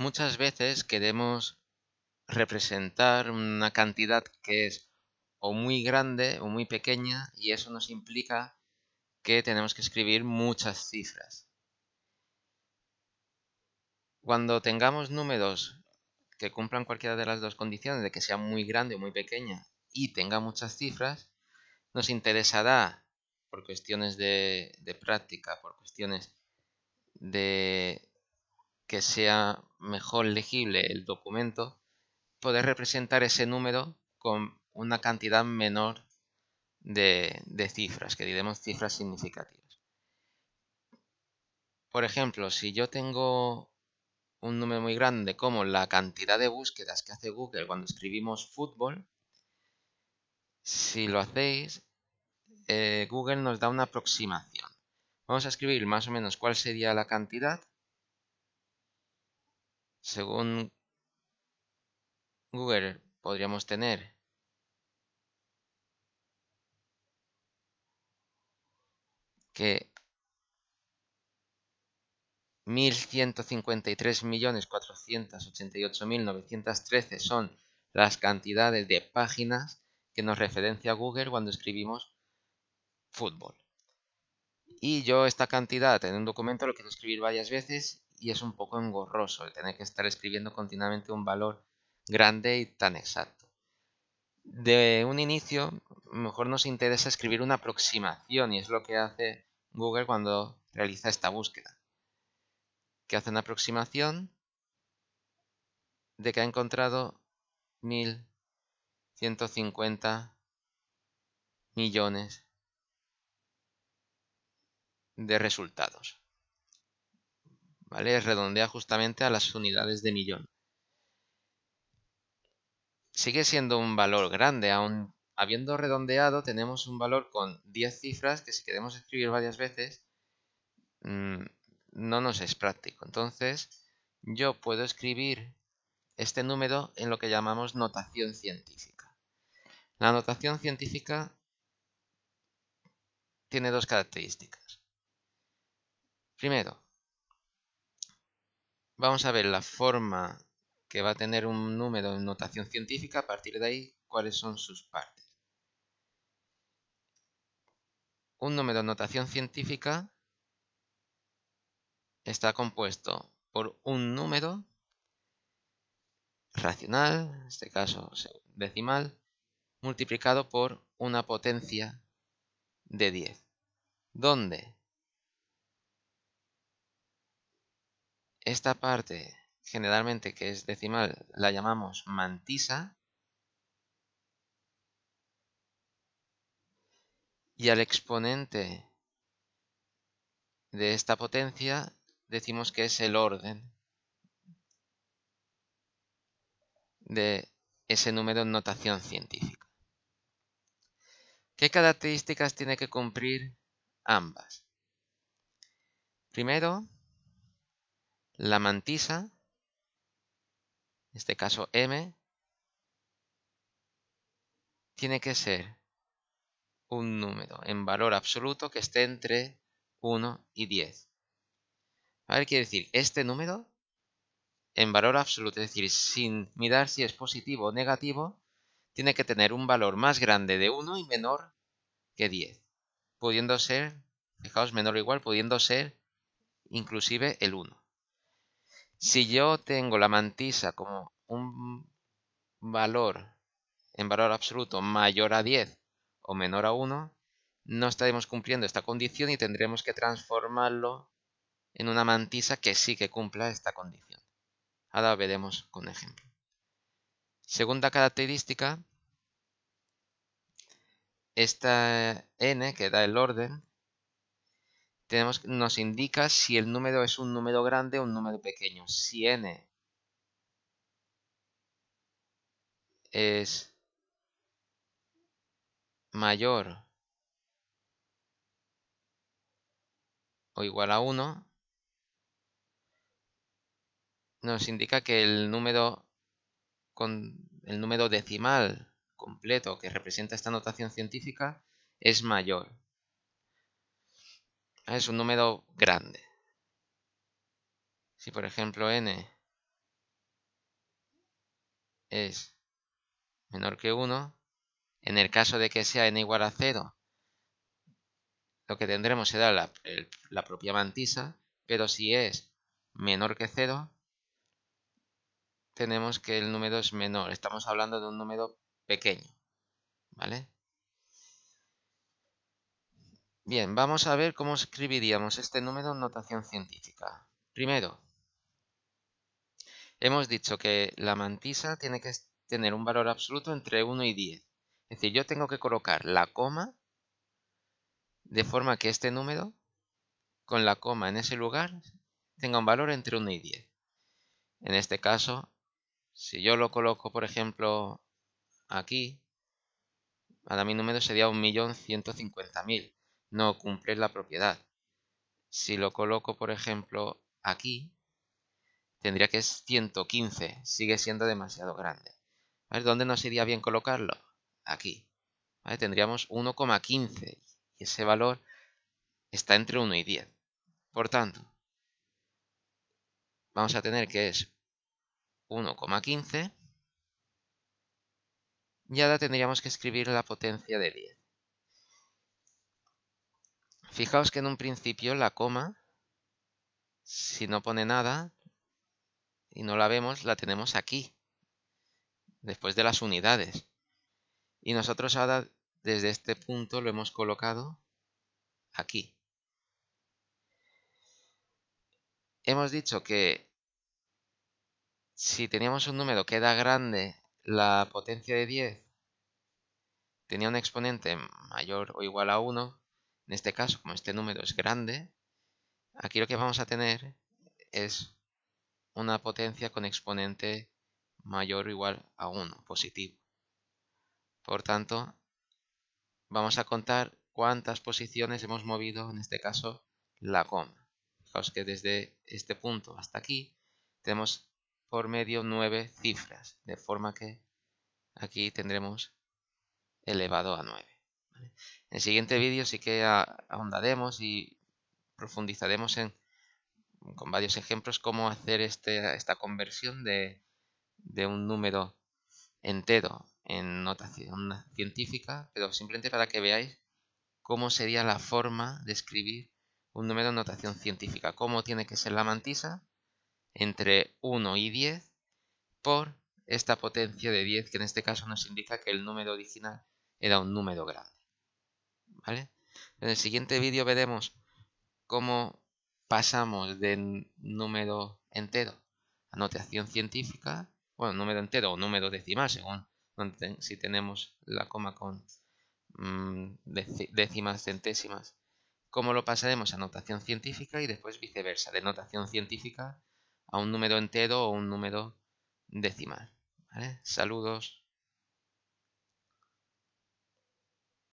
Muchas veces queremos representar una cantidad que es o muy grande o muy pequeña y eso nos implica que tenemos que escribir muchas cifras. Cuando tengamos números que cumplan cualquiera de las dos condiciones, de que sea muy grande o muy pequeña y tenga muchas cifras, nos interesará, por cuestiones de práctica, por cuestiones de que sea mejor legible el documento, poder representar ese número con una cantidad menor de cifras, que diremos cifras significativas. Por ejemplo, si yo tengo un número muy grande como la cantidad de búsquedas que hace Google cuando escribimos fútbol, si lo hacéis, Google nos da una aproximación. Vamos a escribir más o menos cuál sería la cantidad. Según Google podríamos tener que 1.153.488.913 son las cantidades de páginas que nos referencia Google cuando escribimos fútbol. Y yo esta cantidad en un documento lo quiero escribir varias veces y es un poco engorroso el tener que estar escribiendo continuamente un valor grande y tan exacto. De un inicio, mejor nos interesa escribir una aproximación y es lo que hace Google cuando realiza esta búsqueda. Que hace una aproximación de que ha encontrado 1.150 millones de resultados. ¿Vale? Redondea justamente a las unidades de millón. Sigue siendo un valor grande, aún habiendo redondeado tenemos un valor con 10 cifras que si queremos escribir varias veces no nos es práctico. Entonces yo puedo escribir este número en lo que llamamos notación científica. La notación científica tiene dos características. Primero, vamos a ver la forma que va a tener un número en notación científica, a partir de ahí cuáles son sus partes. Un número en notación científica está compuesto por un número racional, en este caso decimal, multiplicado por una potencia de 10, donde esta parte generalmente que es decimal la llamamos mantisa y al exponente de esta potencia decimos que es el orden de ese número en notación científica. ¿Qué características tiene que cumplir ambas? Primero, la mantisa, en este caso m, tiene que ser un número en valor absoluto que esté entre 1 y 10. A ver, quiere decir, este número en valor absoluto, es decir, sin mirar si es positivo o negativo, tiene que tener un valor más grande de 1 y menor que 10, pudiendo ser, fijaos, menor o igual, pudiendo ser inclusive el 1. Si yo tengo la mantisa como un valor en valor absoluto mayor a 10 o menor a 1, no estaremos cumpliendo esta condición y tendremos que transformarlo en una mantisa que sí que cumpla esta condición. Ahora veremos con ejemplo. Segunda característica, esta n que da el orden, nos indica si el número es un número grande o un número pequeño. Si n es mayor o igual a 1, nos indica que el número decimal completo que representa esta notación científica es mayor. Es un número grande. Si por ejemplo n es menor que 1, en el caso de que sea n igual a 0, lo que tendremos será la propia mantisa, pero si es menor que 0, tenemos que el número es menor. Estamos hablando de un número pequeño, ¿vale? Bien, vamos a ver cómo escribiríamos este número en notación científica. Primero, hemos dicho que la mantisa tiene que tener un valor absoluto entre 1 y 10. Es decir, yo tengo que colocar la coma de forma que este número, con la coma en ese lugar, tenga un valor entre 1 y 10. En este caso, si yo lo coloco, por ejemplo, aquí, ahora mi número sería 1.150.000. No cumple la propiedad. Si lo coloco, por ejemplo, aquí, tendría que ser 115. Sigue siendo demasiado grande. ¿Vale? ¿Dónde nos iría bien colocarlo? Aquí. ¿Vale? Tendríamos 1,15. Y ese valor está entre 1 y 10. Por tanto, vamos a tener que es 1,15. Y ahora tendríamos que escribir la potencia de 10. Fijaos que en un principio la coma, si no pone nada y no la vemos, la tenemos aquí, después de las unidades. Y nosotros ahora desde este punto lo hemos colocado aquí. Hemos dicho que si teníamos un número que era grande, la potencia de 10 tenía un exponente mayor o igual a 1. En este caso, como este número es grande, aquí lo que vamos a tener es una potencia con exponente mayor o igual a 1, positivo. Por tanto, vamos a contar cuántas posiciones hemos movido, en este caso, la coma. Fijaos que desde este punto hasta aquí tenemos por medio 9 cifras, de forma que aquí tendremos elevado a 9. ¿Vale? En el siguiente vídeo sí que ahondaremos y profundizaremos con varios ejemplos cómo hacer esta conversión de un número entero en notación científica, pero simplemente para que veáis cómo sería la forma de escribir un número en notación científica, cómo tiene que ser la mantisa entre 1 y 10 por esta potencia de 10, que en este caso nos indica que el número original era un número grande. ¿Vale? En el siguiente vídeo veremos cómo pasamos de número entero a notación científica, bueno, número entero o número decimal, según si tenemos la coma con décimas, centésimas, cómo lo pasaremos a notación científica y después viceversa, de notación científica a un número entero o un número decimal. ¿Vale? Saludos.